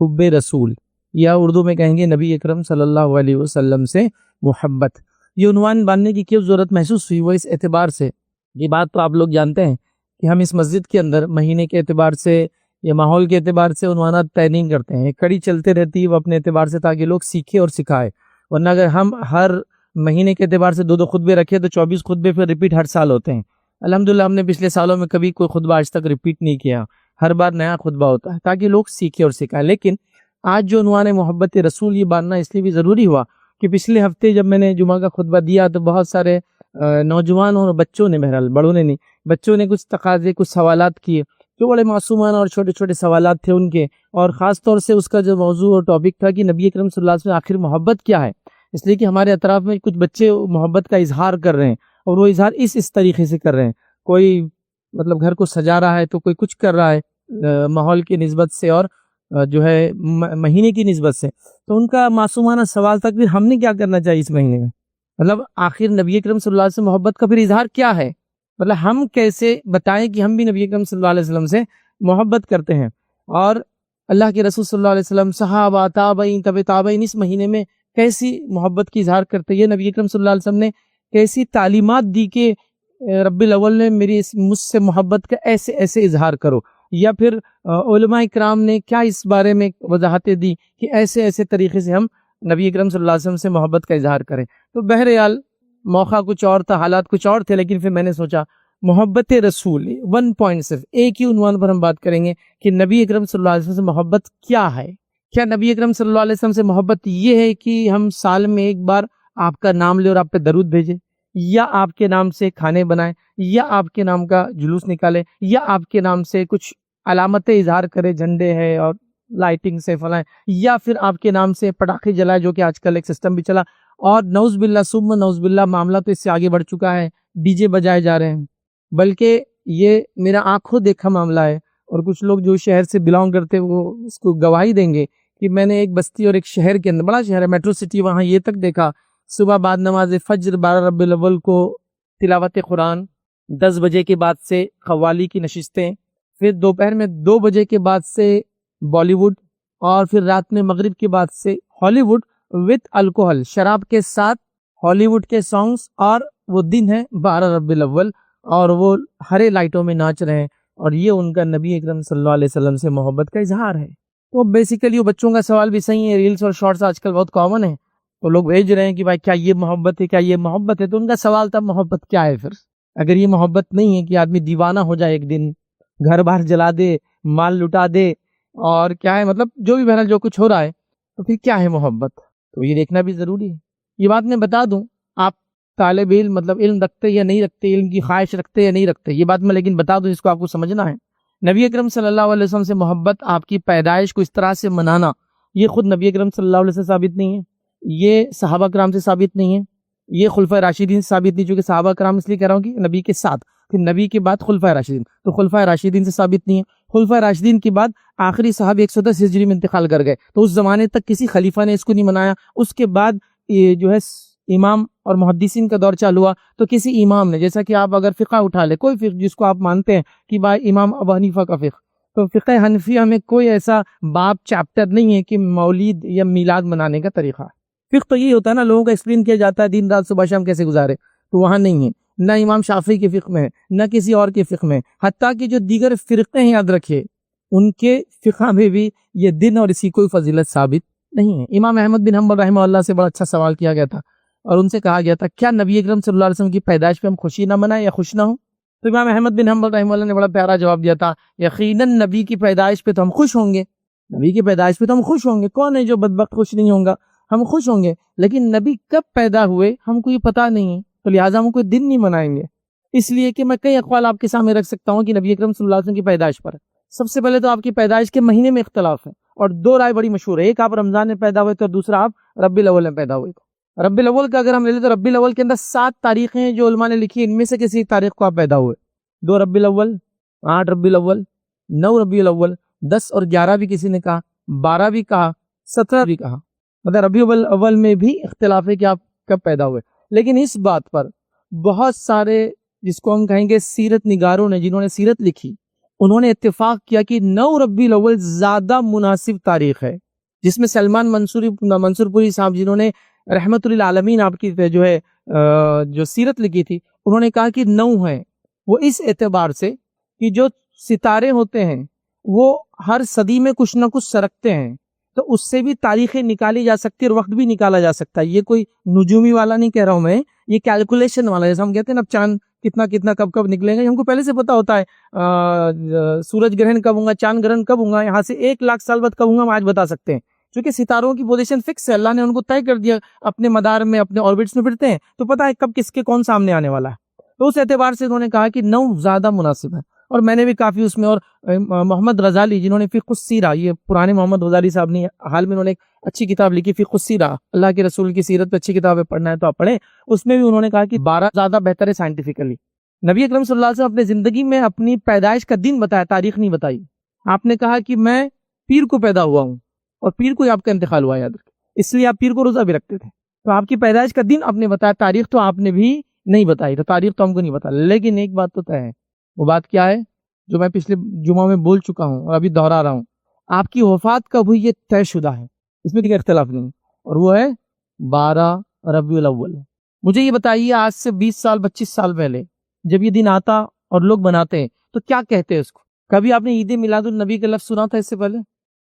حب رسول یا اردو میں کہیں گے نبی اکرم صلی اللہ علیہ وسلم سے محبت. یہ عنوان باندھنے کی کیوں ضرورت محسوس ہوئی؟ وہ اس اعتبار سے، یہ بات تو آپ لوگ جانتے ہیں کہ ہم اس مسجد کے اندر مہینے کے اعتبار سے یا ماحول کے اعتبار سے عنوانات طے نہیں کرتے ہیں، کڑی چلتے رہتی ہے وہ اپنے اعتبار سے تاکہ لوگ سیکھے اور سکھائے. ورنہ اگر ہم ہر مہینے کے اعتبار سے 2 خطبے رکھے تو 24 خطبے پھر ریپیٹ ہر سال ہوتے ہیں. الحمدللہ ہم نے پچھلے سالوں میں کبھی کوئی خطبہ آج تک ریپیٹ نہیں کیا، ہر بار نیا خطبہ ہوتا ہے تاکہ لوگ سیکھے اور سکھائیں. لیکن آج جو عنوان محبت رسول یہ باندھنا اس لیے بھی ضروری ہوا کہ پچھلے ہفتے جب میں نے جمعہ کا خطبہ دیا تو بہت سارے نوجوان اور بچوں نے، بہرحال بڑوں نے نہیں، بچوں نے کچھ تقاضے، کچھ سوالات کیے جو بڑے معصومانہ اور چھوٹے چھوٹے سوالات تھے ان کے، اور خاص طور سے اس کا جو موضوع اور ٹاپک تھا کہ نبی اکرم صلی اللہ علیہ وسلم آخر محبت کیا ہے. اس لیے کہ ہمارے اطراف میں کچھ بچے محبت کا اظہار کر رہے ہیں اور وہ اظہار اس طریقے سے کر رہے ہیں، کوئی مطلب گھر کو سجا رہا ہے تو کوئی کچھ کر رہا ہے ماحول کی نسبت سے اور جو ہے مہینے کی نسبت سے. تو ان کا معصومانہ سوال تک پھر ہم نے کیا کرنا چاہیے اس مہینے میں، مطلب آخر نبی اکرم صلی اللہ علیہ وسلم محبت کا پھر اظہار کیا ہے، مطلب ہم کیسے بتائیں کہ ہم بھی نبی اکرم صلی اللہ علیہ وسلم سے محبت کرتے ہیں. اور اللہ کے رسول صلی اللہ علیہ وسلم، صحابہ، تابعین، تبع تابعین اس مہینے میں کیسی محبت کی اظہار کرتے ہیں. یہ نبی اکرم صلی اللہ علیہ وسلم نے کیسی تعلیمات دی کہ ربی الاول نے مجھ سے محبت کا ایسے ایسے اظہار کرو، یا پھر علماء اکرام نے کیا اس بارے میں وضاحتیں دی کہ ایسے ایسے طریقے سے ہم نبی اکرم صلی اللہ علیہ وسلم سے محبت کا اظہار کریں. تو بہرحال موقع کچھ اور تھا، حالات کچھ اور تھے، لیکن پھر میں نے سوچا محبت رسول 1 پوائنٹ صرف ایک ہی عنوان پر ہم بات کریں گے کہ نبی اکرم صلی اللہ علیہ وسلم سے محبت کیا ہے. کیا نبی اکرم صلی اللہ علیہ وسلم سے محبت یہ ہے کہ ہم سال میں ایک بار آپ کا نام لے اور آپ پہ درود بھیجیں، یا آپ کے نام سے کھانے بنائیں، یا آپ کے نام کا جلوس نکالے، یا آپ کے نام سے کچھ علامتیں اظہار کرے، جھنڈے ہے اور لائٹنگ سے فلائیں، یا پھر آپ کے نام سے پٹاخے جلائے جو کہ آج کل ایک سسٹم بھی چلا، اور نعوذ باللہ ثم نعوذ باللہ معاملہ تو اس سے آگے بڑھ چکا ہے، ڈی جے بجائے جا رہے ہیں. بلکہ یہ میرا آنکھوں دیکھا معاملہ ہے، اور کچھ لوگ جو شہر سے بلانگ کرتے ہیں وہ اس کو گواہی دیں گے کہ میں نے ایک بستی اور ایک شہر کے اندر، بڑا شہر ہے میٹرو سٹی، وہاں یہ تک دیکھا صبح بعد نماز فجر 12 ربیع الاول کو تلاوت قرآن، 10 بجے کے بعد سے قوالی کی نشستیں، پھر دوپہر میں 2 بجے کے بعد سے بالی ووڈ، اور پھر رات میں مغرب کے بعد سے ہالی ووڈ وتھ الکوہل، شراب کے ساتھ ہالی ووڈ کے سانگز، اور وہ دن ہے 12 ربیع الاول اور وہ ہرے لائٹوں میں ناچ رہے ہیں، اور یہ ان کا نبی اکرم صلی اللہ علیہ وسلم سے محبت کا اظہار ہے. تو بیسیکلی وہ بچوں کا سوال بھی صحیح ہے، ریلز اور شارٹس آج کل بہت کامن ہے، تو لوگ بھیج رہے ہیں کہ بھائی کیا یہ محبت ہے، کیا یہ محبت ہے. تو ان کا سوال تھا محبت کیا ہے پھر؟ اگر یہ محبت نہیں ہے کہ آدمی دیوانہ ہو جائے، ایک دن گھر باہر جلا دے، مال لٹا دے، اور کیا ہے مطلب جو بھی بہرحال جو کچھ ہو رہا ہے، تو پھر کیا ہے محبت؟ تو یہ دیکھنا بھی ضروری ہے. یہ بات میں بتا دوں، آپ طالب علم مطلب علم رکھتے یا نہیں رکھتے، علم کی خواہش رکھتے یا نہیں رکھتے، یہ بات میں لیکن بتا دوں، اس کو آپ کو سمجھنا ہے. نبی اکرم صلی اللہ علیہ وسلم سے محبت، آپ کی پیدائش کو اس طرح سے منانا، یہ خود نبی اکرم صلی اللہ علیہ وسلم سے ثابت نہیں ہے، یہ صحابہ کرام سے ثابت نہیں ہے، یہ خلفائے راشدین سے ثابت نہیں، چونکہ صحابہ کرام اس لیے کہہ رہا ہوں کہ نبی کے ساتھ، پھر نبی کے بعد خلفائے راشدین، تو خلفائے راشدین سے ثابت نہیں ہے. خلفائے راشدین کے بعد آخری صحابی 110 ہجری میں انتقال کر گئے، تو اس زمانے تک کسی خلیفہ نے اس کو نہیں منایا. اس کے بعد یہ جو ہے امام اور محدثین کا دور چالو ہوا، تو کسی امام نے، جیسا کہ آپ اگر فقہ اٹھا لے، کوئی فقہ جس کو آپ مانتے ہیں کہ بھائی امام ابو حنیفہ کا فقہ، تو فقہ حنفیہ میں کوئی ایسا باب چیپٹر نہیں ہے کہ مولید یا میلاد منانے کا طریقہ. فقہ تو یہ ہوتا ہے نا، لوگوں کا ایکسپلین کیا جاتا ہے دن رات صبح شام کیسے گزارے، تو وہاں نہیں ہے، نہ امام شافعی کے فقہ میں ہے، نہ کسی اور کے فقہ میں. حتیٰ کہ جو دیگر فرقے ہیں یاد رکھے، ان کے فقہ میں بھی یہ دن اور اسی کوئی فضیلت ثابت نہیں ہے. امام احمد بن حنبل رحمہ اللہ سے بڑا اچھا سوال کیا گیا تھا، اور ان سے کہا گیا تھا کیا نبی اکرم صلی اللہ علیہ وسلم کی پیدائش پہ ہم خوشی نہ منائیں یا خوش نہ ہوں؟ تو امام احمد بن حنبل رحمہ اللہ نے بڑا پیارا جواب دیا تھا، یقیناً نبی کی پیدائش پہ تو ہم خوش ہوں گے، نبی کی پیدائش پہ تو ہم خوش ہوں گے، کون ہے جو بدبخت خوش نہیں ہوگا، ہم خوش ہوں گے، لیکن نبی کب پیدا ہوئے ہم کو یہ پتہ نہیں ہے، تو لہٰذا ہم کوئی دن نہیں منائیں گے. اس لیے کہ میں کئی اقوال آپ کے سامنے رکھ سکتا ہوں کہ نبی اکرم صلی اللہ علیہ وسلم کی پیدائش پر. سب سے پہلے تو آپ کی پیدائش کے مہینے میں اختلاف ہے، اور 2 رائے بڑی مشہور ہے، ایک آپ رمضان میں پیدا ہوئے تھے اور دوسرا آپ ربیع الاول میں پیدا ہوئے تھے. ربیع الاول کا اگر ہم لے لیں تو ربیع الاول کے اندر 7 تاریخیں ہیں جو علماء نے لکھی، ان میں سے کسی ایک تاریخ کو آپ پیدا ہوئے. 2 ربیع الاول، 8 ربیع الاول، 9 ربیع الاول، 10 اور 11 بھی کسی نے کہا، 12 بھی کہا، 17 بھی کہا. مطلب ربیع الاول میں بھی اختلاف ہے کہ آپ کب پیدا ہوئے. لیکن اس بات پر بہت سارے جس کو ہم کہیں گے سیرت نگاروں نے، جنہوں نے سیرت لکھی، انہوں نے اتفاق کیا کہ 9 ربیع الاول زیادہ مناسب تاریخ ہے، جس میں سلمان منصور پوری صاحب جنہوں نے رحمت للعالمین آپ کی جو سیرت لکھی تھی، انہوں نے کہا کہ 9 ہے، وہ اس اعتبار سے کہ جو ستارے ہوتے ہیں وہ ہر صدی میں کچھ نہ کچھ سرکتے ہیں، تو اس سے بھی تاریخیں نکالی جا سکتی ہے اور وقت بھی نکالا جا سکتا ہے۔ یہ کوئی نجومی والا نہیں کہہ رہا ہوں میں، یہ کیلکولیشن والا، جیسے ہم کہتے ہیں نا اب چاند کتنا کب نکلے گا، ہم کو پہلے سے پتا ہوتا ہے سورج گرہن کب ہوگا، چاند گرہن کب ہوگا، یہاں سے 1 لاکھ سال بعد کب ہوگا ہم آج بتا سکتے ہیں، کیونکہ ستاروں کی پوزیشن فکس ہے، اللہ نے ان کو طے کر دیا، اپنے مدار میں اپنے آربٹس میں پھرتے ہیں، تو پتا ہے کب کس کے کون سامنے آنے والا ہے۔ تو اس اعتبار سے انہوں نے کہا کہ 9 زیادہ مناسب ہے، اور میں نے بھی کافی اس میں، اور محمد غزالی جنہوں نے فقہ السیرہ، یہ پرانے محمد غزالی صاحب نے حال میں انہوں نے ایک اچھی کتاب لکھی فقہ السیرہ، اللہ کے رسول کی سیرت پہ اچھی کتابیں پڑھنا ہے تو آپ پڑھیں، اس میں بھی انہوں نے کہا کہ 12 زیادہ بہتر ہے سائنٹیفکلی۔ نبی اکرم صلی اللہ علیہ وسلم اپنے زندگی میں اپنی پیدائش کا دن بتایا، تاریخ نہیں بتائی۔ آپ نے کہا کہ میں پیر کو پیدا ہوا ہوں اور پیر کو آپ کا انتقال ہوا، یاد رکھیں، اس لیے آپ پیر کو روزہ بھی رکھتے تھے، تو آپ کی پیدائش کا دن آپ نے بتایا، تاریخ تو آپ نے بھی نہیں بتائی، تو تاریخ تو ہم کو نہیں بتا۔ لیکن ایک بات تو طے ہے، وہ بات کیا ہے جو میں پچھلے جمعہ میں بول چکا ہوں اور ابھی دہرا رہا ہوں، آپ کی وفات کب ہوئی یہ طے شدہ ہے، اس میں کوئی اختلاف نہیں، اور وہ ہے 12 ربیع الاول۔ مجھے یہ بتائیے، آج سے 20 سال 25 سال پہلے جب یہ دن آتا اور لوگ مناتے ہیں تو کیا کہتے ہیں اس کو؟ کبھی آپ نے عید میلاد النبی کا لفظ سنا تھا اس سے پہلے؟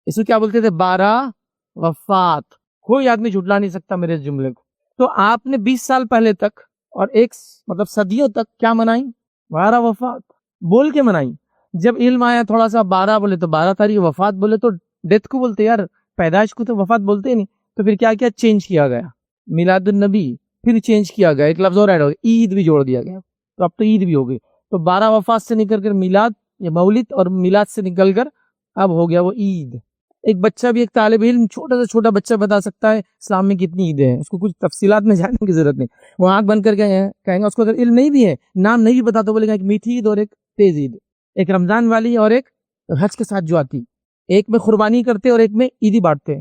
اس کو کیا بولتے تھے؟ 12 وفات۔ کوئی آدمی جھٹلا نہیں سکتا میرے اس جملے کو۔ تو آپ نے 20 سال پہلے تک اور مطلب صدیوں تک کیا منائی؟ 12 وفات بول کے منائی۔ جب علم آیا تھوڑا سا، 12 بولے تو 12 تاریخ، وفات بولے تو ڈیتھ کو بولتے، یار پیدائش کو تو وفات بولتے نہیں، تو پھر کیا چینج کیا گیا؟ میلاد النبی پھر چینج کیا گیا، ایک لفظ اور ایڈ ہو گیا، عید بھی جوڑ دیا گیا، تو اب تو عید بھی ہو گئی۔ تو 12 وفات سے نکل کر میلاد یا مولد، اور میلاد سے نکل کر اب ہو گیا وہ عید۔ ایک بچہ بھی، ایک طالب علم، چھوٹا سے چھوٹا بچہ بتا سکتا ہے اسلام میں کتنی عیدیں ہیں، اس کو کچھ تفصیلات میں جاننے کی ضرورت نہیں، وہ آنکھ بند کر کے کہیں گا، اس کو اگر علم نہیں بھی ہے، نام نہیں بھی پتا، تو بولے گا ایک میٹھی عید اور ایک تیز عید، ایک رمضان والی اور ایک حج کے ساتھ جو آتی، ایک میں قربانی کرتے اور ایک میں عیدی بانٹتے،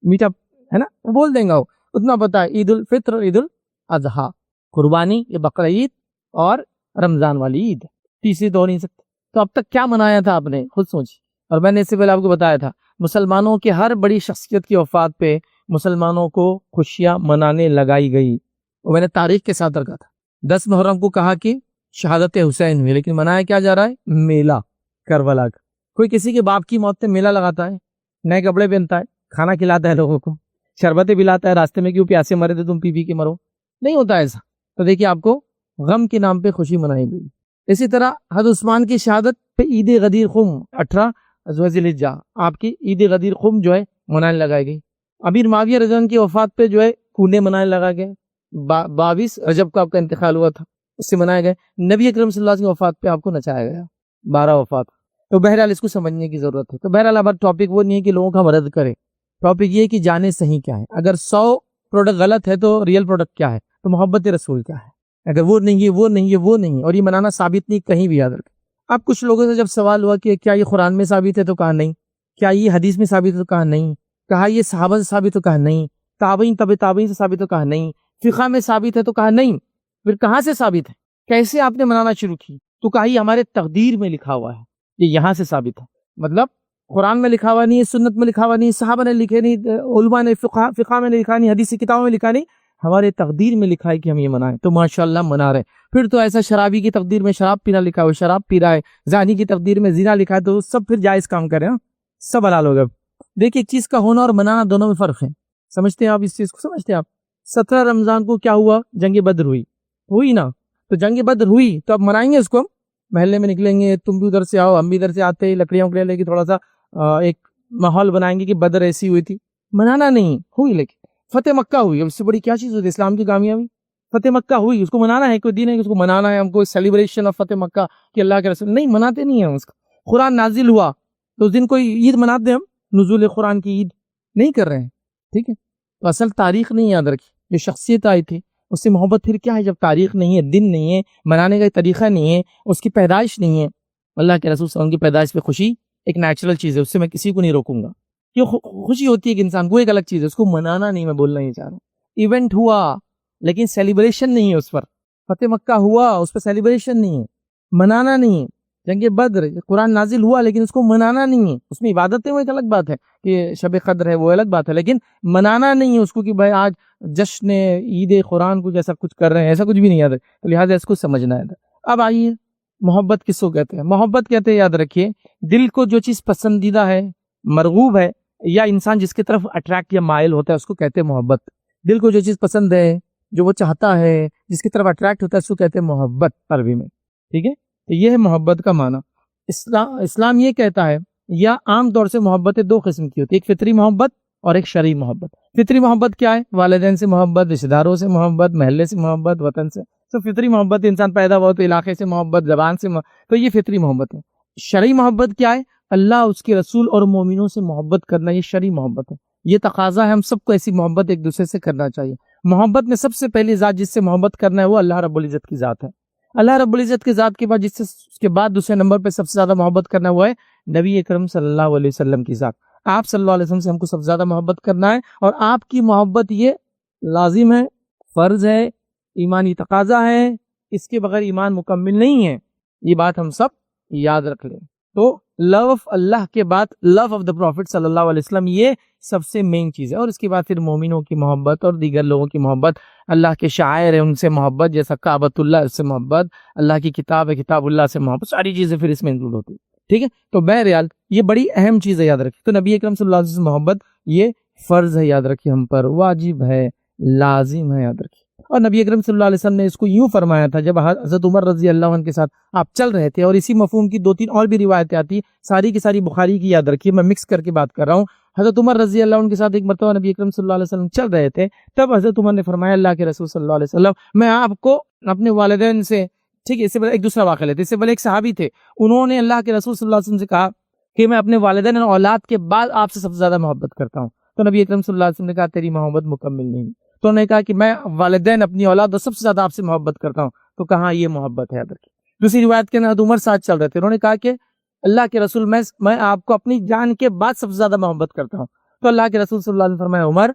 میٹھا ہے نا، وہ بول دیں گا، وہ اتنا پتا ہے، عید الفطر اور عید الاضحیٰ، قربانی یہ بقرہ عید اور رمضان والی عید، تیسری تو ہو نہیں سکتی۔ تو اب تک کیا منایا تھا آپ نے، خود سوچی۔ اور میں نے اس سے پہلے آپ کو بتایا تھا، مسلمانوں کے ہر بڑی شخصیت کی وفات پہ مسلمانوں کو خوشیاں منانے لگائی گئی، اور میں نے تاریخ کے ساتھ رکھا تھا۔ 10 محرم کو کہا کہ شہادت حسین ہوئی، لیکن منایا کیا جا رہا ہے؟ میلہ کربلا کا۔ کوئی کسی کے باپ کی موت پہ میلہ لگاتا ہے، نئے کپڑے پہنتا ہے، کھانا کھلاتا ہے لوگوں کو، شربتیں پلاتا ہے، راستے میں کیوں پیاسے مرے تھے تم پی پی کے مرو، نہیں ہوتا ایسا۔ تو دیکھیے آپ کو غم کے نام پہ خوشی منائی گئی۔ اسی طرح حضرت عثمان کی شہادت پہ عید غدیر خم 18 ذی الحجہ، آپ کی عید غدیر خم جو ہے منانے لگائی گئی۔ امیر معاویہ رضی اللہ عنہ کی وفات پہ جو ہے کونے منانے لگا گئے، 22 رجب کو آپ کا انتقال ہوا تھا، اس سے منایا گئے۔ نبی اکرم صلی اللہ علیہ وسلم کی وفات پہ آپ کو نچایا گیا، 12 وفات۔ تو بہرحال اس کو سمجھنے کی ضرورت ہے۔ تو بہرحال اب ٹاپک وہ نہیں ہے کہ لوگوں کا مرد کرے، ٹاپک یہ ہے کہ جانے صحیح کیا ہے۔ اگر 100 پروڈکٹ غلط ہے تو ریئل پروڈکٹ کیا ہے، تو محبت رسول کیا ہے۔ اگر وہ نہیں ہے، وہ نہیں ہے، وہ نہیں ہے، اور یہ منانا ثابت نہیں کہیں بھی، یاد رکھیں۔ اب کچھ لوگوں سے جب سوال ہوا کہ کیا یہ قرآن میں ثابت ہے، تو کہا نہیں، کیا یہ حدیث میں ثابت ہے، تو کہا نہیں، کہا یہ صحابہ سے ثابت، تو کہا نہیں، تابعین تبع تابعین سے ثابت، تو کہا نہیں، فقہ میں ثابت ہے، تو کہا نہیں، پھر کہاں سے ثابت ہے، کیسے آپ نے منانا شروع کی، تو کہا یہ ہمارے تقدیر میں لکھا ہوا ہے، یہ یہاں سے ثابت ہے۔ مطلب قرآن میں لکھا ہوا نہیں ہے، سنت میں لکھا ہوا نہیں، صحابہ نے لکھے نہیں، علماء نے فقہ میں لکھا نہیں، حدیث کتابوں میں لکھا نہیں، ہمارے تقدیر میں لکھا ہے کہ ہم یہ منائیں، تو ماشاءاللہ منا رہے۔ پھر تو ایسا شرابی کی تقدیر میں شراب پینا لکھا ہے، وہ شراب پی رہا ہے، زانی کی تقدیر میں زنا لکھا ہے، تو سب پھر جائز کام کریں، سب حلال ہوگا۔ دیکھیے ایک چیز کا ہونا اور منانا دونوں میں فرق ہے، سمجھتے ہیں آپ اس چیز کو، سمجھتے ہیں آپ؟ 17 رمضان کو کیا ہوا؟ جنگ بدر ہوئی نا، تو جنگ بدر ہوئی تو اب منائیں گے اس کو، ہم محلے میں نکلیں گے، تم بھی ادھر سے آؤ، ہم بھی ادھر سے آتے، لکڑیاں وکڑیاں لے کے تھوڑا سا ایک ماحول بنائیں گے کہ بدر ایسی ہوئی تھی، منانا نہیں ہوئی، لیکن فتح مکہ ہوئی، اب اس سے بڑی کیا چیز ہوتی ہے اسلام کی کامیابی؟ فتح مکہ ہوئی، اس کو منانا ہے، کوئی دین ہے کہ اس کو منانا ہے ہم کو، سیلیبریشن آف فتح مکہ کہ اللہ کے رسول، نہیں مناتے نہیں ہیں اس کا۔ قرآن نازل ہوا تو اس دن کوئی عید مناتے ہم، نزول قرآن کی عید نہیں کر رہے ہیں، ٹھیک ہے؟ تو اصل تاریخ نہیں یاد رکھی، جو شخصیت آئی تھی اس سے محبت پھر کیا ہے جب تاریخ نہیں ہے، دن نہیں ہے، منانے کا طریقہ نہیں ہے، اس کی پیدائش نہیں ہے۔ اللہ کے رسول صلی اللہ علیہ وسلم کی پیدائش پہ خوشی ایک نیچرل چیز ہے، اس سے میں کسی کو نہیں روکوں گا، یہ خوشی ہوتی ہے کہ انسان کو، ایک الگ چیز ہے، اس کو منانا نہیں، میں بولنا نہیں چاہ رہا ہوں۔ ایونٹ ہوا لیکن سیلیبریشن نہیں ہے اس پر، فتح مکہ ہوا اس پر سیلیبریشن نہیں ہے، منانا نہیں ہے، جنگ بدر قرآن نازل ہوا لیکن اس کو منانا نہیں ہے، اس میں عبادتیں وہ ایک الگ بات ہے کہ شب قدر ہے وہ الگ بات ہے، لیکن منانا نہیں ہے اس کو کہ بھائی آج جشن عید قرآن کو جیسا کچھ کر رہے ہیں، ایسا کچھ بھی نہیں یاد ہے، تو لہٰذا اس کو سمجھنا ہے۔ اب آئیے محبت کس کو کہتے ہیں؟ محبت کہتے ہیں، یاد رکھیے، دل کو جو چیز پسندیدہ ہے، مرغوب ہے، یا انسان جس کی طرف اٹریکٹ یا مائل ہوتا ہے اس کو کہتے ہیں محبت۔ دل کو جو چیز پسند ہے، جو وہ چاہتا ہے، جس کی طرف اٹریکٹ ہوتا ہے اس کو کہتے ہیں محبت عربی میں، ٹھیک ہے؟ تو یہ ہے محبت کا معنی۔ اسلام یہ کہتا ہے، یا عام طور سے محبتیں دو قسم کی ہوتی ہے، ایک فطری محبت اور ایک شرعی محبت۔ فطری محبت کیا ہے؟ والدین سے محبت، رشتہ داروں سے محبت، محلے سے محبت، وطن سے، تو فطری محبت انسان پیدا ہوا تو علاقے سے محبت، زبان سے تو یہ فطری محبت ہے۔ شرعی محبت کیا ہے؟ اللہ، اس کے رسول اور مومنوں سے محبت کرنا، یہ شرعی محبت ہے۔ یہ تقاضا ہے ہم سب کو ایسی محبت ایک دوسرے سے کرنا چاہیے۔ محبت میں سب سے پہلی ذات جس سے محبت کرنا ہے وہ اللہ رب العزت کی ذات ہے۔ اللہ رب العزت کی ذات کے بعد جس سے اس کے بعد دوسرے نمبر پہ سب سے زیادہ محبت کرنا وہ ہے نبی اکرم صلی اللہ علیہ وسلم کی ذات۔ آپ صلی اللہ علیہ وسلم سے ہم کو سب سے زیادہ محبت کرنا ہے، اور آپ کی محبت یہ لازم ہے، فرض ہے، ایمانی تقاضا ہے، اس کے بغیر ایمان مکمل نہیں ہے۔ یہ بات ہم سب یاد رکھ لیں۔ تو لو آف اللہ کے بعد لو آف دا پروفٹ صلی اللہ علیہ وسلم یہ سب سے مین چیز ہے، اور اس کے بعد پھر مومنوں کی محبت اور دیگر لوگوں کی محبت، اللہ کے شاعر ہیں ان سے محبت، جیسا کعبۃ اللہ سے محبت، اللہ کی کتاب ہے کتاب اللہ سے محبت، ساری چیزیں پھر اس میں انکلوڈ ہوتی ہیں، ٹھیک ہے؟ تو بہرحال یہ بڑی اہم چیز ہے، یاد رکھیے۔ تو نبی اکرم صلی اللہ علیہ وسلم محبت یہ فرض ہے، یاد رکھیے، ہم پر واجب ہے، لازم ہے، یاد رکھیے۔ اور نبی اکرم صلی اللہ علیہ وسلم نے اس کو یوں فرمایا تھا جب حضرت عمر رضی اللہ عنہ کے ساتھ آپ چل رہے تھے، اور اسی مفہوم کی دو تین اور بھی روایتیں آتی، ساری کی ساری بخاری کی، یاد رکھیے، میں مکس کر کے بات کر رہا ہوں۔ حضرت عمر رضی اللہ عنہ کے ساتھ ایک مرتبہ نبی اکرم صلی اللہ علیہ وسلم چل رہے تھے، تب حضرت عمر نے فرمایا، اللہ کے رسول صلی اللہ علیہ وسلم، میں آپ کو اپنے والدین سے، ٹھیک ہے، اس سے پہلے ایک دوسرا واقعہ لیتے، اس سے پہلے ایک صحابی تھے، انہوں نے اللہ کے رسول صلی اللہ علیہ وسلم سے کہا کہ میں اپنے والدین اور اولاد کے بعد آپ سے سب سے زیادہ محبت کرتا ہوں۔ تو نبی اکرم صلی اللہ علیہ وسلم نے کہا تیری محبت مکمل نہیں۔ تو انہوں نے کہا کہ میں والدین، اپنی اولاد اور سب سے زیادہ آپ سے محبت کرتا ہوں۔ تو کہاں یہ محبت ہے؟ یاد رکھیے۔ دوسری روایت کے اندر عمر ساتھ چل رہے تھے، انہوں نے کہا کہ اللہ کے رسول، میں آپ کو اپنی جان کے بعد سب سے زیادہ محبت کرتا ہوں۔ تو اللہ کے رسول صلی اللہ علیہ وسلم نے فرمایا، عمر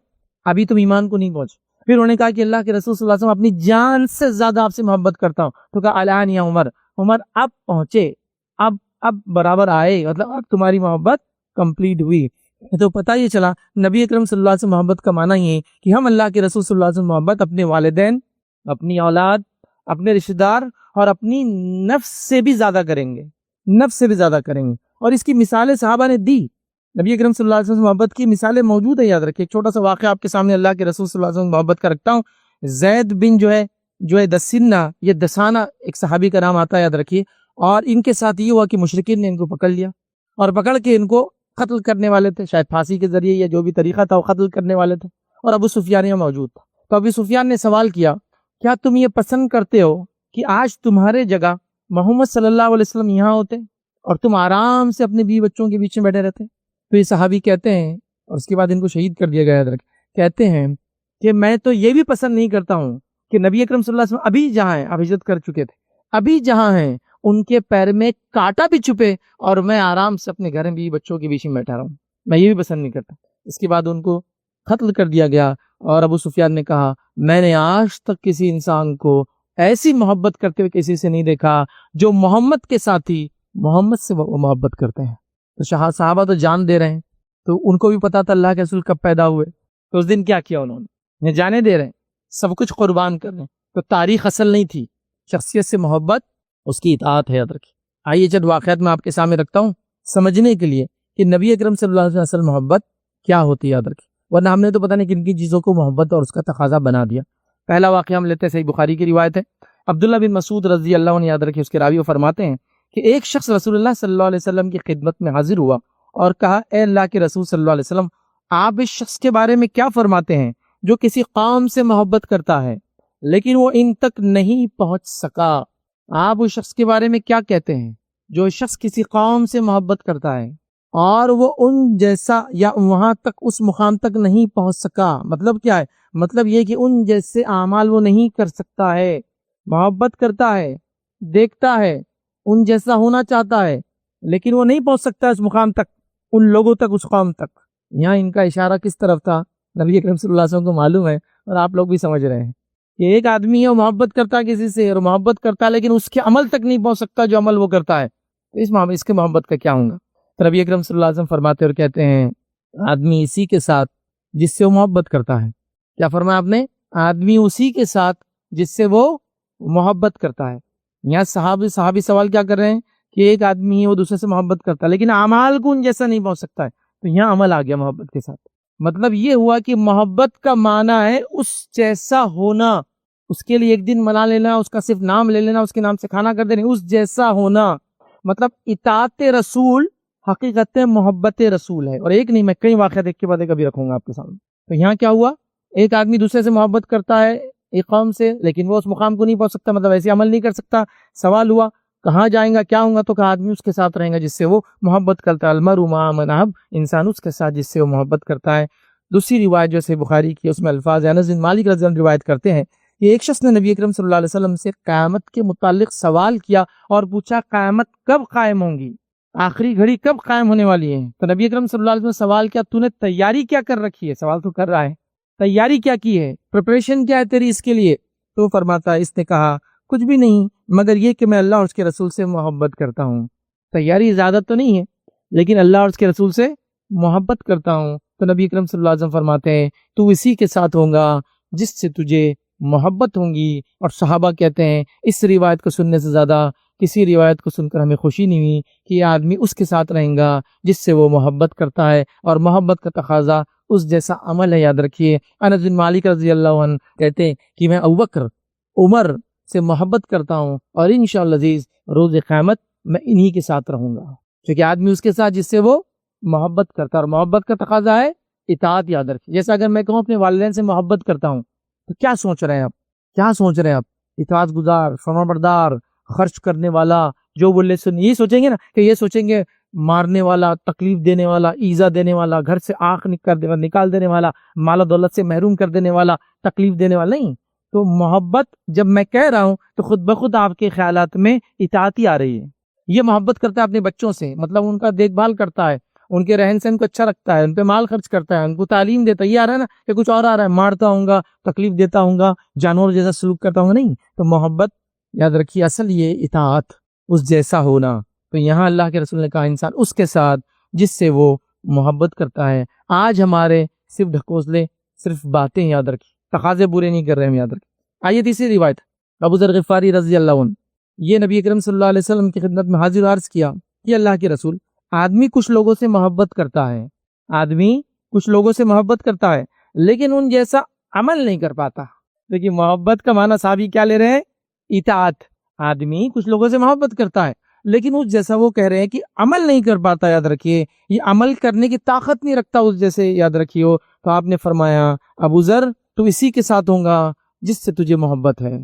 ابھی تم ایمان کو نہیں پہنچے۔ پھر انہوں نے کہا کہ اللہ کے رسول صلی اللہ علیہ وسلم، اپنی جان سے زیادہ آپ سے محبت کرتا ہوں۔ تو کہا الان یا عمر، عمر اب پہنچے، اب برابر آئے، مطلب اب تمہاری محبت کمپلیٹ ہوئی۔ تو پتہ یہ چلا نبی اکرم صلی اللہ علیہ وسلم محبت کا معنی یہ ہے کہ ہم اللہ کے رسول صلی اللہ علیہ وسلم محبت اپنے والدین، اپنی اولاد، اپنے رشتہ دار اور اپنی نفس سے بھی زیادہ کریں گے، نفس سے بھی زیادہ کریں گے۔ اور اس کی مثالیں صحابہ نے دی، نبی اکرم صلی اللہ علیہ وسلم محبت کی مثالیں موجود ہیں، یاد رکھیے۔ ایک چھوٹا سا واقعہ آپ کے سامنے اللہ کے رسول صلی اللہ علیہ وسلم محبت کا رکھتا ہوں۔ زید بن جو ہے دسنہ، یہ دسانہ ایک صحابی کا نام آتا ہے، یاد رکھیے۔ اور ان کے ساتھ یہ ہوا کہ مشرکین نے ان کو پکڑ لیا، اور پکڑ کے ان کو قتل کرنے والے تھے، شاید پھانسی کے ذریعے یا جو بھی طریقہ تھا وہ قتل کرنے والے تھے، اور ابو سفیان یہاں موجود تھا۔ تو ابو سفیان نے سوال کیا، کیا تم یہ پسند کرتے ہو کہ آج تمہارے جگہ محمد صلی اللہ علیہ وسلم یہاں ہوتے اور تم آرام سے اپنے بیوی بچوں کے بیچ میں بیٹھے رہتے؟ تو یہ صحابی کہتے ہیں، اور اس کے بعد ان کو شہید کر دیا گیا، کہتے ہیں کہ میں تو یہ بھی پسند نہیں کرتا ہوں کہ نبی اکرم صلی اللہ علیہ وسلم ابھی جہاں ہیں، آپ ہجرت کر چکے تھے، ابھی جہاں ہیں ان کے پیر میں کانٹا بھی چھپے اور میں آرام سے اپنے گھر میں بیوی بچوں کے بیچ میں بیٹھا رہا ہوں، میں یہ بھی پسند نہیں کرتا۔ اس کے بعد ان کو قتل کر دیا گیا، اور ابو سفیان نے کہا، میں نے آج تک کسی انسان کو ایسی محبت کرتے ہوئے کسی سے نہیں دیکھا جو محمد کے ساتھی محمد سے وہ محبت کرتے ہیں۔ تو صحابہ تو جان دے رہے ہیں، تو ان کو بھی پتا تھا اللہ کے رسول کب پیدا ہوئے، تو اس دن کیا کیا انہوں نے، جانے دے رہے ہیں، سب کچھ قربان کر رہے ہیں۔ تو تاریخ اصل نہیں تھی، شخصیت سے محبت اس کی اطاعت ہے، یاد رکھیے۔ آئیے چند واقعات میں آپ کے سامنے رکھتا ہوں سمجھنے کے لیے کہ نبی اکرم صلی اللہ علیہ وسلم محبت کیا ہوتی ہے، یاد رکھیے، ورنہ ہم نے تو پتہ نہیں کن کی چیزوں کو محبت اور اس کا تقاضا بنا دیا۔ پہلا واقعہ ہم لیتے ہیں، صحیح بخاری کی روایت ہے، عبداللہ بن مسعود رضی اللہ عنہ، یاد رکھیے، اس کے راوی وہ فرماتے ہیں کہ ایک شخص رسول اللہ صلی اللہ علیہ وسلم کی خدمت میں حاضر ہوا اور کہا، اے اللہ کے رسول صلی اللہ علیہ وسلم، آپ اس شخص کے بارے میں کیا فرماتے ہیں جو کسی قوم سے محبت کرتا ہے لیکن وہ ان تک نہیں پہنچ سکا؟ آپ اس شخص کے بارے میں کیا کہتے ہیں جو شخص کسی قوم سے محبت کرتا ہے اور وہ ان جیسا یا وہاں تک، اس مقام تک نہیں پہنچ سکا؟ مطلب کیا ہے؟ مطلب یہ کہ ان جیسے اعمال وہ نہیں کر سکتا ہے، محبت کرتا ہے، دیکھتا ہے، ان جیسا ہونا چاہتا ہے، لیکن وہ نہیں پہنچ سکتا اس مقام تک، ان لوگوں تک، اس قوم تک۔ یہاں ان کا اشارہ کس طرف تھا؟ نبی اکرم صلی اللہ علیہ وسلم کو معلوم ہے، اور آپ لوگ بھی سمجھ رہے ہیں کہ ایک آدمی ہے، وہ محبت کرتا ہے کسی سے، اور محبت کرتا ہے لیکن اس کے عمل تک نہیں پہنچ سکتا جو عمل وہ کرتا ہے، تو اس کے محبت کا کیا ہوگا؟ تو نبی اکرم صلی اللہ علیہ وسلم فرماتے اور کہتے ہیں آدمی اسی کے ساتھ جس سے وہ محبت کرتا ہے. کیا فرمایا آپ نے؟ آدمی اسی کے ساتھ جس سے وہ محبت کرتا ہے. یہاں صحابی سوال کیا کر رہے ہیں کہ ایک آدمی ہے وہ دوسرے سے محبت کرتا ہے لیکن اعمال کو ان جیسا نہیں پہنچ سکتا ہے. تو یہاں عمل آ گیا محبت کے ساتھ. مطلب یہ ہوا کہ محبت کا معنی ہے اس جیسا ہونا، اس کے لیے ایک دن منا لینا، اس کا صرف نام لے لینا، اس کے نام سے کھانا کر دینا، اس جیسا ہونا. مطلب اطاعت رسول حقیقت محبت رسول ہے. اور ایک نہیں، میں کئی واقعات ایک کے بعد ایک ابھی رکھوں گا آپ کے سامنے. تو یہاں کیا ہوا؟ ایک آدمی دوسرے سے محبت کرتا ہے ایک قوم سے، لیکن وہ اس مقام کو نہیں پہنچ سکتا، مطلب ایسے عمل نہیں کر سکتا. سوال ہوا کہاں جائیں گا، کیا ہوگا؟ تو کہا آدمی اس کے ساتھ رہیں گا جس سے وہ محبت کرتا ہے. المرء مع من احب، انسان اس کے ساتھ جس سے وہ محبت کرتا ہے. دوسری روایت جو ہے بخاری کی، اس میں الفاظ انس بن مالک رضی اللہ عنہ روایت کرتے ہیں کہ ایک شخص نے نبی اکرم صلی اللہ علیہ وسلم سے قیامت کے متعلق سوال کیا اور پوچھا قیامت کب قائم ہوں گی، آخری گھڑی کب قائم ہونے والی ہے؟ تو نبی اکرم صلی اللہ علیہ وسلم نے سوال کیا تو نے تیاری کیا کر رکھی ہے؟ سوال تو کر رہا ہے، تیاری کیا کی ہے، پریپریشن کیا ہے تیری اس کے لیے؟ تو فرماتا ہے، اس نے کہا کچھ بھی نہیں مگر یہ کہ میں اللہ اور اس کے رسول سے محبت کرتا ہوں. تیاری زیادہ تو نہیں ہے لیکن اللہ اور اس کے رسول سے محبت کرتا ہوں. تو نبی اکرم صلی اللہ علیہ وسلم فرماتے ہیں تو اسی کے ساتھ ہوگا جس سے تجھے محبت ہوں گی. اور صحابہ کہتے ہیں اس روایت کو سننے سے زیادہ کسی روایت کو سن کر ہمیں خوشی نہیں ہوئی کہ یہ آدمی اس کے ساتھ رہیں گا جس سے وہ محبت کرتا ہے، اور محبت کا تقاضا اس جیسا عمل ہے. یاد رکھیے انس بن مالک رضی اللہ عنہ کہتے ہیں کہ میں ابوبکر عمر سے محبت کرتا ہوں اور انشاءاللہ عزیز روز قیامت میں انہی کے ساتھ رہوں گا، کیونکہ آدمی اس کے ساتھ جس سے وہ محبت کرتا ہے، اور محبت کا تقاضا ہے اطاعت. یاد رکھیے جیسا اگر میں کہوں اپنے والدین سے محبت کرتا ہوں تو کیا سوچ رہے ہیں آپ؟ کیا سوچ رہے ہیں آپ؟ اطاعت گزار، فرمانبردار، خرچ کرنے والا، جو بولے سن. یہ سوچیں گے نا کہ یہ سوچیں گے مارنے والا، تکلیف دینے والا، ایذا دینے والا، گھر سے آنکھ نکال دینے والا، مال و دولت سے محروم کر دینے والا، تکلیف دینے والا نہیں. تو محبت جب میں کہہ رہا ہوں تو خود بخود آپ کے خیالات میں اطاعت ہی آ رہی ہے. یہ محبت کرتا ہے اپنے بچوں سے، مطلب ان کا دیکھ بھال کرتا ہے، ان کے رہن سہن کو اچھا رکھتا ہے، ان پہ مال خرچ کرتا ہے، ان کو تعلیم دیتا ہے. یہ آ رہا ہے نا کہ کچھ اور آ رہا ہے، مارتا ہوں گا، تکلیف دیتا ہوں گا، جانور جیسا سلوک کرتا ہوں گا، نہیں. تو محبت یاد رکھیے اصل یہ اطاعت، اس جیسا ہونا. تو یہاں اللہ کے رسول نے کہا انسان اس کے ساتھ جس سے وہ محبت کرتا ہے. آج ہمارے صرف ڈھکوسلے، صرف باتیں، یاد رکھیے تقاضے پورے نہیں کر رہے ہم. یاد رکھیے. آئیے تیسری روایت ابو ذر غفاری رضی اللہ عنہ، یہ نبی اکرم صلی اللہ علیہ وسلم کی خدمت میں حاضر و عرض کیا کہ اللہ کے رسول، آدمی کچھ لوگوں سے محبت کرتا ہے، آدمی کچھ لوگوں سے محبت کرتا ہے لیکن ان جیسا عمل نہیں کر پاتا. دیکھیے محبت کا معنی صحابی کیا لے رہے ہیں؟ اطاعت. آدمی کچھ لوگوں سے محبت کرتا ہے لیکن اس جیسا وہ کہہ رہے ہیں کہ عمل نہیں کر پاتا. یاد رکھیے یہ عمل کرنے کی طاقت نہیں رکھتا اس جیسے. یاد رکھیے تو آپ نے فرمایا ابو ذر تو اسی کے ساتھ ہوں گا جس سے تجھے محبت ہے.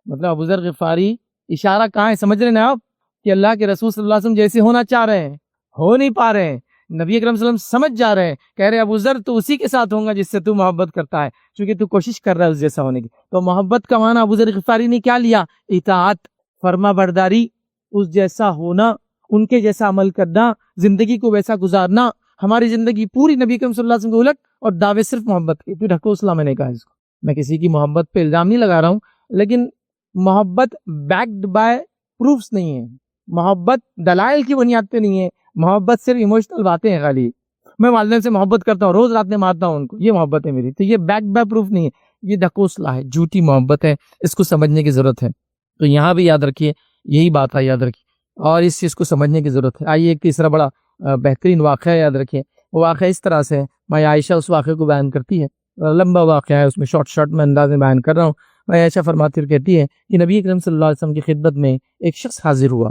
مطلب ابو ذر غفاری اشارہ کہاں ہے سمجھ رہے ہیں آپ؟ کہ اللہ کے رسول صلی اللہ علیہ وسلم جیسے ہونا چاہ رہے ہیں ہو نہیں پا رہے ہیں. نبی اکرم صلی اللہ علیہ وسلم سمجھ جا رہے ہیں، کہہ رہے ابو ذر تو اسی کے ساتھ ہوں گا جس سے تو محبت کرتا ہے، چونکہ تو کوشش کر رہا ہے اس جیسا ہونے کی. تو محبت کا معنی ابو ذر غفاری نے کیا لیا؟ اطاعت، فرما برداری، اس جیسا ہونا، ان کے جیسا عمل کرنا، زندگی کو ویسا گزارنا. ہماری زندگی پوری نبی اکرم صلی اللہ علیہ وسلم کے الٹ، اور دعوے صرف محبت کی. تو ڈھکوسلا میں نے کہا اس کو، میں کسی کی محبت پہ الزام نہیں لگا رہا ہوں، لیکن محبت بیکڈ بائی پروفس نہیں ہے، محبت دلائل کی بنیاد پہ نہیں ہے. محبت صرف ایموشنل باتیں ہیں خالی. میں والدین سے محبت کرتا ہوں، روز رات میں مارتا ہوں ان کو، یہ محبت ہے میری. تو یہ بیک بائی پروف نہیں ہے، یہ ڈھکوسلا ہے، جھوٹی محبت ہے. اس کو سمجھنے کی ضرورت ہے. تو یہاں بھی یاد رکھیے یہی بات ہے، یاد رکھیے، اور اس چیز کو سمجھنے کی ضرورت ہے. آئیے ایک تیسرا بڑا بہترین واقعہ یاد رکھیے. وہ واقعہ اس طرح سے، میں عائشہ اس واقعے کو بیان کرتی ہے، لمبا واقعہ ہے، اس میں شارٹ میں انداز میں بیان کر رہا ہوں. میں عائشہ فرماتی اور کہتی ہے کہ نبی اکرم صلی اللہ علیہ وسلم کی خدمت میں ایک شخص حاضر ہوا،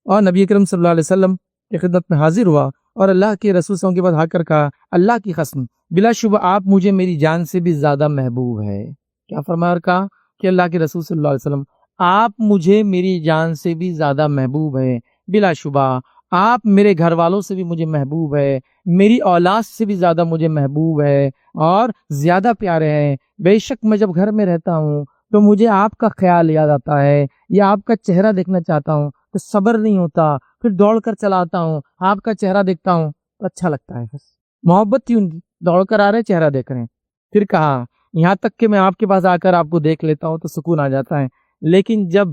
اور نبی اکرم صلی اللہ علیہ وسلم کی خدمت میں حاضر ہوا اور اللہ کے رسول صلی اللہ علیہ وسلم کے بعد آ کر کہا اللہ کی قسم بلا شبہ آپ مجھے میری جان سے بھی زیادہ محبوب ہے. کیا فرمایا اور کہا کہ اللہ کے رسول صلی اللہ علیہ وسلم آپ مجھے میری جان سے بھی زیادہ محبوب ہے. بلا شبہ آپ میرے گھر والوں سے بھی مجھے محبوب ہے، میری اولاد سے بھی زیادہ مجھے محبوب ہے اور زیادہ پیارے ہیں. بے شک میں جب گھر میں رہتا ہوں تو مجھے آپ کا خیال یاد آتا ہے یا آپ کا چہرہ دیکھنا چاہتا ہوں تو صبر نہیں ہوتا، پھر دوڑ کر چلاتا ہوں، آپ کا چہرہ دیکھتا ہوں تو اچھا لگتا ہے. بس محبت تھی ان کی، دوڑ کر آ رہے چہرہ دیکھ رہے ہیں. پھر کہا یہاں تک کہ میں آپ کے پاس آ کر آپ کو دیکھ لیتا ہوں تو سکون آ جاتا ہے، لیکن جب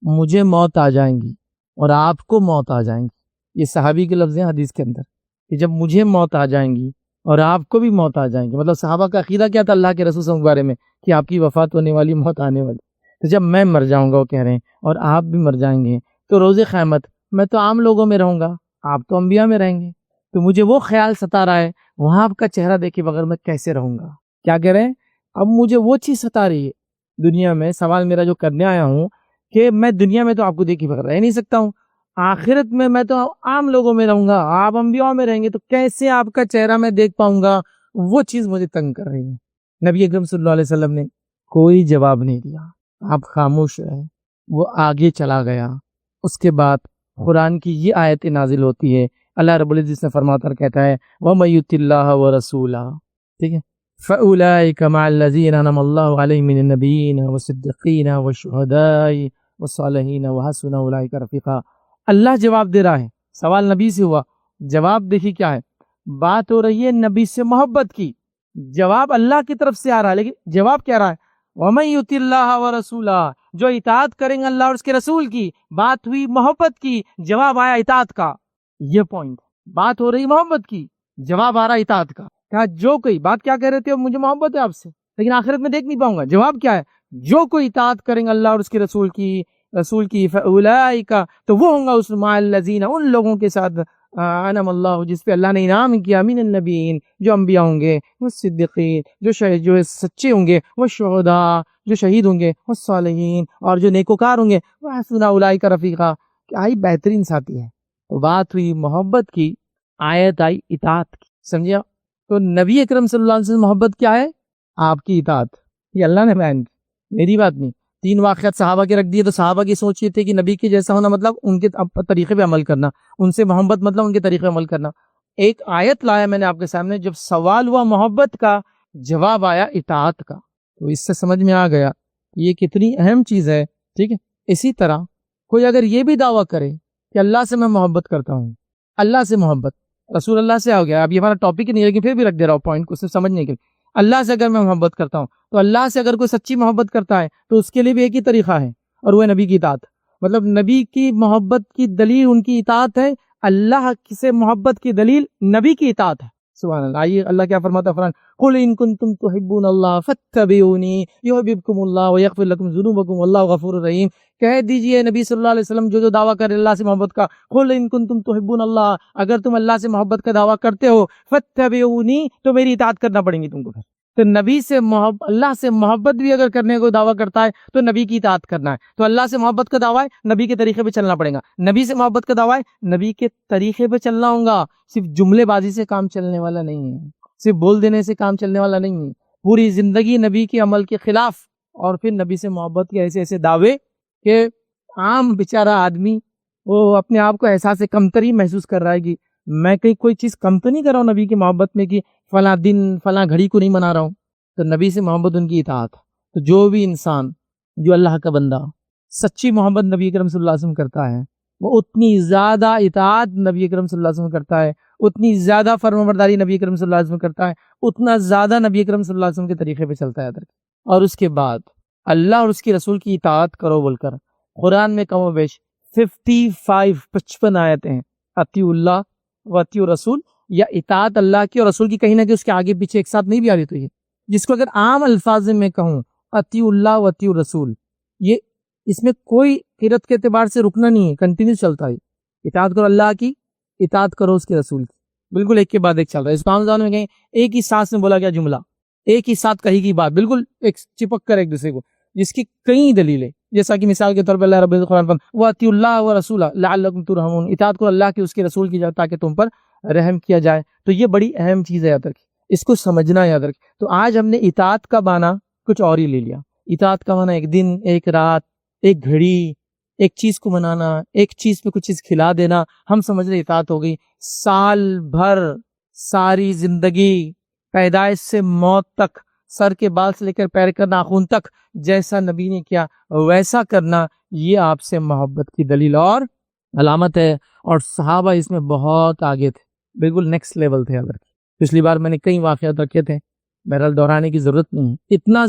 مجھے موت آ جائیں گی اور آپ کو موت آ جائیں گی یہ صحابی کے لفظ ہیں حدیث کے اندر کہ جب مجھے موت آ جائیں گی اور آپ کو بھی موت آ جائیں گی، مطلب صحابہ کا عقیدہ کیا تھا اللہ کے رسول صلی اللہ علیہ وسلم کے بارے میں کہ آپ کی وفات ہونے والی، موت آنے والی، تو جب میں مر جاؤں گا، وہ کہہ رہے ہیں، اور آپ بھی مر جائیں گے، تو روز قیامت میں تو عام لوگوں میں رہوں گا، آپ تو انبیاء میں رہیں گے، تو مجھے وہ خیال ستا رہا ہے وہاں آپ کا چہرہ دیکھے بغیر میں کیسے رہوں گا۔ کیا کہہ رہے ہیں؟ اب مجھے وہ چیز ستا رہی ہے دنیا میں، سوال میرا جو کرنے آیا ہوں کہ میں دنیا میں تو آپ کو دیکھے بغیر رہ نہیں سکتا ہوں، آخرت میں تو عام لوگوں میں رہوں گا، آپ انبیاء میں رہیں گے، تو کیسے آپ کا چہرہ میں دیکھ پاؤں گا؟ وہ چیز مجھے تنگ کر رہی ہے۔ نبی اکرم صلی اللہ علیہ وسلم نے کوئی جواب نہیں دیا، آپ خاموش رہے، وہ آگے چلا گیا۔ اس کے بعد قرآن کی یہ آیت نازل ہوتی ہے، اللہ رب العزت نے فرماتا کہتا ہے وَمَن يُطِعِ اللَّهَ وَرَسُولَهُ، ٹھیک ہے، فَأُولَٰئِكَ مَعَ الَّذِينَ أَنْعَمَ اللَّهُ عَلَيْهِم مِّنَ النَّبِيِّينَ وَالصِّدِّيقِينَ وَالشُّهَدَاءِ وَالصَّالِحِينَ وَحَسُنَ أُولَٰئِكَ رَفِيقًا۔ اللہ جواب دے رہا ہے، سوال نبی سے ہوا، جواب دیکھیے کیا ہے، بات ہو رہی ہے نبی سے محبت کی، جواب اللہ کی طرف سے آ رہا ہے، لیکن جواب کیا رہا ہے؟ وَمَن يُطِعِ اللَّهَ وَرَسُولَهُ، جو اطاعت کریں گے اللہ اور اس کے رسول کی، بات ہوئی محبت کی، جواب آیا اطاعت کا۔ یہ پوائنٹ، بات ہو رہی محبت کی، جواب آ رہا اطاعت کا۔ کہا جو کوئی، بات کیا کہہ رہے تھے، مجھے محبت ہے آپ سے لیکن آخرت میں دیکھ نہیں پاؤں گا، جواب کیا ہے؟ جو کوئی اطاعت کریں گے اللہ اور اس کے رسول کی فَأُولَٰئِكَ، تو وہ ہوں گا اس مع الذین، ان لوگوں کے ساتھ انعم اللہ، جس پہ اللہ نے انعام کیا، من النبیین، جو انبیاء ہوں گے، والصدیقین، جو سچے ہوں گے، والشہداء، جو شہید ہوں گے، والصالحین، اور جو نیکوکار ہوں گے، وحسن اولئک رفیقا، کہ آئی بہترین ساتھی ہے۔ تو بات ہوئی محبت کی، آیت آئی اطاعت کی، سمجھیا؟ تو نبی اکرم صلی اللہ علیہ وسلم محبت کیا ہے؟ آپ کی اطاعت، یہ اللہ نے بیان کی، میری بات نہیں۔ 3 واقعات صحابہ کے رکھ دیے، تو صحابہ کی سوچ یہ تھی کہ نبی کے جیسا ہونا مطلب ان کے طریقے پہ عمل کرنا، ان سے محبت مطلب ان کے طریقے پہ عمل کرنا۔ ایک آیت لایا میں نے آپ کے سامنے، جب سوال ہوا محبت کا، جواب آیا اطاعت کا، تو اس سے سمجھ میں آ گیا یہ کتنی اہم چیز ہے، ٹھیک ہے۔ اسی طرح کوئی اگر یہ بھی دعویٰ کرے کہ اللہ سے میں محبت کرتا ہوں، اللہ سے محبت، رسول اللہ سے ہو گیا، اب یہ ہمارا ٹاپک ہی نہیں ہے لیکن پھر بھی رکھ دے رہا ہوں پوائنٹ کو صرف سمجھنے کے لیے، اللہ سے اگر میں محبت کرتا ہوں، تو اللہ سے اگر کوئی سچی محبت کرتا ہے تو اس کے لیے بھی ایک ہی طریقہ ہے، اور وہ ہے نبی کی اطاعت۔ مطلب نبی کی محبت کی دلیل ان کی اطاعت ہے، اللہ سے محبت کی دلیل نبی کی اطاعت ہے۔ سبحان اللہ۔ آئیے اللہ کیا فرماتا ہے قرآن، قُلْ إِن كُنتُمْ تُحِبُّونَ اللَّهَ فَاتَّبِعُونِي يُحْبِبْكُمُ اللَّهُ وَيَغْفِرْ لَكُمْ ذُنُوبَكُمْ وَاللَّهُ غَفُورٌ رَحِيمٌ۔ کہہ دیجئے نبی صلی اللہ علیہ وسلم جو دعویٰ کرے اللہ سے محبت کا، قُلْ إِن كُنتُمْ تُحِبُّونَ اللَّهَ، اگر تم اللہ سے محبت کا دعویٰ کرتے ہو، فَاتَّبِعُونِي، تو میری اطاعت کرنا پڑیں گی تم کو۔ تو نبی سے اللہ سے محبت بھی اگر کرنے کو دعویٰ کرتا ہے تو نبی کی اطاعت کرنا ہے۔ تو اللہ سے محبت کا دعویٰ ہے، نبی کے طریقے پہ چلنا پڑے گا۔ نبی سے محبت کا دعویٰ ہے، نبی کے طریقے پہ چلنا ہوگا۔ صرف جملے بازی سے کام چلنے والا نہیں ہے، صرف بول دینے سے کام چلنے والا نہیں ہے۔ پوری زندگی نبی کے عمل کے خلاف، اور پھر نبی سے محبت کے ایسے ایسے دعوے کہ عام بیچارہ آدمی وہ اپنے آپ کو احساس کمتری محسوس کر رہا ہے کہ میں کہیں کوئی چیز کم تو نہیں کر رہا ہوں نبی کی محبت میں، کہ فلاں دن فلاں گھڑی کو نہیں منا رہا ہوں۔ تو نبی سے محبت ان کی اطاعت۔ تو جو بھی انسان، جو اللہ کا بندہ سچی محبت نبی اکرم صلی اللہ علیہ وسلم کرتا ہے، وہ اتنی زیادہ اطاعت نبی اکرم صلی اللہ علیہ وسلم کرتا ہے، اتنی زیادہ فرمانبرداری نبی اکرم صلی اللہ علیہ وسلم کرتا ہے، اتنا زیادہ نبی اکرم صلی اللہ علیہ وسلم کے طریقے پہ چلتا ہے۔ اور اس کے بعد اللہ اور اس کی رسول کی اطاعت کرو بول کر قرآن میں کم و بیش 55 آیتیں ہیں، اطیعوا اللہ و اطیعوا رسول، یا اطاعت اللہ کی اور رسول کی، کہیں نہ کہیں اس کے آگے پیچھے ایک ساتھ نہیں بھی آ رہی، تو یہ جس کو اگر عام الفاظ میں کہوں اطیعوا اللہ و اطیعوا رسول، یہ اس میں کوئی قرت کے اعتبار سے رکنا نہیں ہے، کنٹینیو چلتا ہے۔ اطاعت کرو اللہ کی، اطاعت کرو اس کے رسول کی، بالکل ایک کے بعد ایک چل رہا ہے۔ اس قانون میں کہیں ایک ہی سانس میں بولا گیا جملہ، ایک ہی ساتھ کہی گئی بات، بالکل ایک چپک کر ایک دوسرے کو، جس کی کئی دلیلیں، جیسا کہ مثال کے طور پر اللہ رب القرآن پر وَأَطِيعُوا اللَّهَ وَرَسُولَهُ لَعَلَّكُمْ تُرْحَمُونَ، اطاعت کرو اللہ کی، اس کے رسول کی، تاکہ تم پر رحم کیا جائے۔ تو یہ بڑی اہم چیز ہے، یاد رکھیں، اس کو سمجھنا یاد رکھیں۔ تو آج ہم نے اطاعت کا معنی کچھ اور ہی لے لیا۔ اطاعت کا معنی ایک دن، ایک رات، ایک گھڑی، ایک چیز کو منانا، ایک چیز پہ کچھ چیز کھلا دینا، ہم سمجھ رہے اطاعت ہو گئی۔ سال بھر، ساری زندگی، پیدائش سے موت تک، سر کے بال سے لے کر پیر کا ناخن تک، جیسا نبی نے کیا ویسا کرنا، یہ آپ سے محبت کی دلیل اور علامت ہے۔ اور صحابہ اس میں بہت آگے تھے، بالکل نیکسٹ لیول تھے۔ اگر پچھلی بار میں نے کئی واقعات رکھے تھے، بہرحال دہرانے کی ضرورت نہیں، اتنا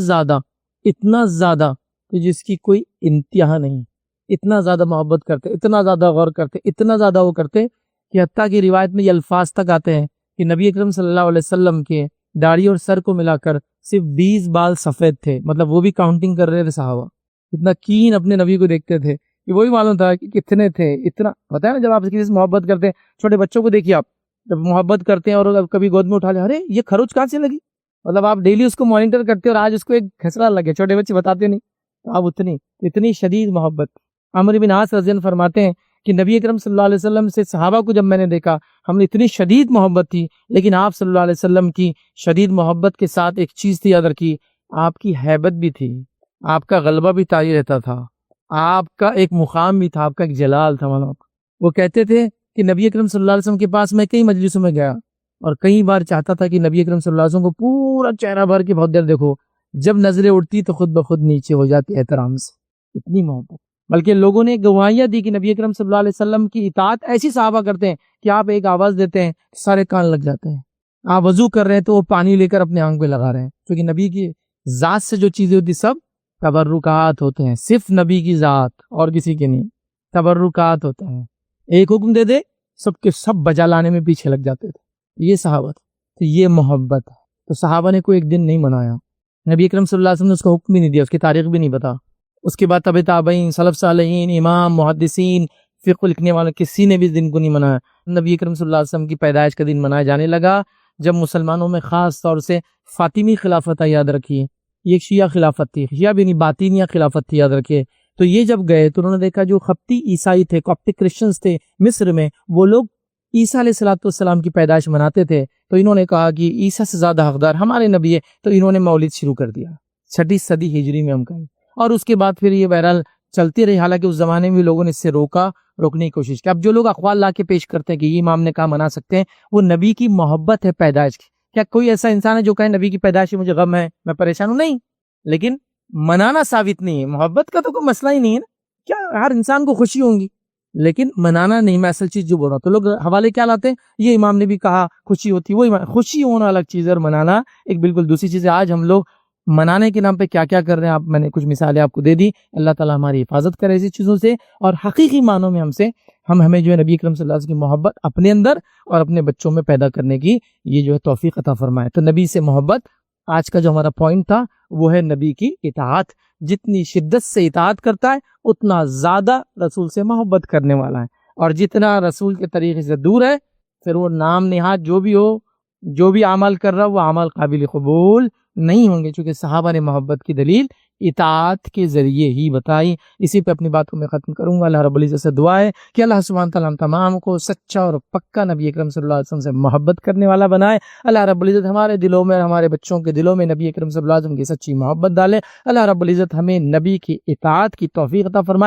زیادہ کہ جس کی کوئی انتہا نہیں، اتنا زیادہ محبت کرتے، اتنا زیادہ غور کرتے، اتنا زیادہ وہ کرتے کہ حتیٰ کی روایت میں یہ الفاظ تک آتے ہیں کہ نبی اکرم صلی اللہ علیہ وسلم کے داڑھی اور سر کو ملا کر صرف 20 بال سفید تھے، مطلب وہ بھی کاؤنٹنگ کر رہے تھے صحابہ، اتنا کین اپنے نبی کو دیکھتے تھے کہ وہی معلوم تھا کہ کتنے تھے. اتنا پتہ ہے نا، جب آپ کسی سے محبت کرتے ہیں، چھوٹے بچوں کو دیکھیے، آپ جب محبت کرتے ہیں اور کبھی گود میں اٹھا لے، ارے یہ خروچ کہاں سے لگی، مطلب آپ ڈیلی اس کو مانیٹر کرتے اور آج اس کو ایک کھسرا لگے، چھوٹے بچے بتاتے نہیں، آپ اتنی شدید محبت. عمرو بن عاص رضی اللہ عنہ فرماتے ہیں کہ نبی اکرم صلی اللہ علیہ وسلم سے صحابہ کو جب میں نے دیکھا، ہم نے اتنی شدید محبت تھی، لیکن آپ صلی اللہ علیہ وسلم کی شدید محبت کے ساتھ ایک چیز تھی یاد رکھی، آپ کی ہیبت بھی تھی، آپ کا غلبہ بھی طاری رہتا تھا، آپ کا ایک مقام بھی تھا، آپ کا ایک جلال تھا. وہ کہتے تھے کہ نبی اکرم صلی اللہ علیہ وسلم کے پاس میں کئی مجلسوں میں گیا اور کئی بار چاہتا تھا کہ نبی اکرم صلی اللہ علیہ وسلم کو پورا چہرہ بھر کے بہت دیر دیکھو، جب نظریں اٹھتی تو خود بخود نیچے ہو جاتی احترام سے، اتنی محبت. بلکہ لوگوں نے گواہیاں دی کہ نبی اکرم صلی اللہ علیہ وسلم کی اطاعت ایسی صحابہ کرتے ہیں کہ آپ ایک آواز دیتے ہیں سارے کان لگ جاتے ہیں، آپ وضو کر رہے ہیں تو وہ پانی لے کر اپنے آنکھ پہ لگا رہے ہیں، کیونکہ نبی کی ذات سے جو چیزیں ہوتی سب تبرکات ہوتے ہیں، صرف نبی کی ذات اور کسی کے نہیں، تبرکات ہوتے ہیں. ایک حکم دے دے سب کے سب بجا لانے میں پیچھے لگ جاتے تھے. یہ صحابہ تو یہ محبت ہے. تو صحابہ نے کوئی ایک دن نہیں منایا، نبی اکرم صلی اللہ علیہ وسلم نے اس کا حکم بھی نہیں دیا، اس کی تاریخ بھی نہیں بتا. اس کے بعد تبع تابعین، سلف صالحین، امام، محدثین، فقہ لکھنے والے کسی نے بھی اس دن کو نہیں منایا. نبی اکرم صلی اللہ علیہ وسلم کی پیدائش کا دن منایا جانے لگا جب مسلمانوں میں خاص طور سے فاطمی خلافت یاد رکھیے، یہ ایک شیعہ خلافت تھی، شیعہ بھی نہیں باطینیہ خلافت تھی یاد رکھیے. تو یہ جب گئے تو انہوں نے دیکھا جو خپتی عیسائی تھے، کاپٹک کرسچنز تھے مصر میں، وہ لوگ عیسیٰ علیہ السلام کی پیدائش مناتے تھے. تو انہوں نے کہا کہ عیسیٰ سے زیادہ حقدار ہمارے نبی ہے، تو انہوں نے مولد شروع کر دیا 6 صدی ہجری میں ہم کہیں. اور اس کے بعد پھر یہ بہرحال چلتی رہی، حالانکہ اس زمانے میں بھی لوگوں نے اس سے روکنے کی کوشش کی. اب جو لوگ اقوال لا کے پیش کرتے ہیں کہ یہ امام نے کہا منا سکتے ہیں، وہ نبی کی محبت ہے پیدائش کی. کیا کوئی ایسا انسان ہے جو کہے نبی کی پیدائش مجھے غم ہے، میں پریشان ہوں؟ نہیں، لیکن منانا ثابت نہیں ہے. محبت کا تو کوئی مسئلہ ہی نہیں ہے نا، کیا ہر انسان کو خوشی ہوں گی، لیکن منانا نہیں. میں اصل چیز جو بول رہا ہوں، تو لوگ حوالے کیا لاتے ہیں، یہ امام نے بھی کہا خوشی ہوتی، وہ خوشی ہونا الگ چیز ہے اور منانا ایک بالکل دوسری چیز ہے. آج ہم لوگ منانے کے نام پہ کیا کیا کر رہے ہیں، میں نے کچھ مثالیں آپ کو دے دی. اللہ تعالیٰ ہماری حفاظت کرے ایسی چیزوں سے، اور حقیقی معنوں میں ہمیں جو ہے نبی اکرم صلی اللہ علیہ وسلم کی محبت اپنے اندر اور اپنے بچوں میں پیدا کرنے کی یہ جو ہے توفیق عطا فرمائے. تو نبی سے محبت، آج کا جو ہمارا پوائنٹ تھا وہ ہے نبی کی اطاعت. جتنی شدت سے اطاعت کرتا ہے اتنا زیادہ رسول سے محبت کرنے والا ہے، اور جتنا رسول کے طریقے سے دور ہے پھر وہ نام نہاد جو بھی ہو، جو بھی عمل کر رہا وہ عمل قابل قبول نہیں ہوں گے، چونکہ صحابہ نے محبت کی دلیل اطاعت کے ذریعے ہی بتائی. اسی پہ اپنی باتوں میں ختم کروں گا. اللہ رب العزت سے دعا ہے کہ اللہ سبحانہ تعالیٰ ہم تمام کو سچا اور پکا نبی اکرم صلی اللہ علیہ وسلم سے محبت کرنے والا بنائے. اللہ رب العزت ہمارے دلوں میں، ہمارے بچوں کے دلوں میں نبی اکرم صلی اللہ علیہ وسلم کی سچی محبت ڈالے. اللہ رب العزت ہمیں نبی کی اطاعت کی توفیق عطا فرمائے.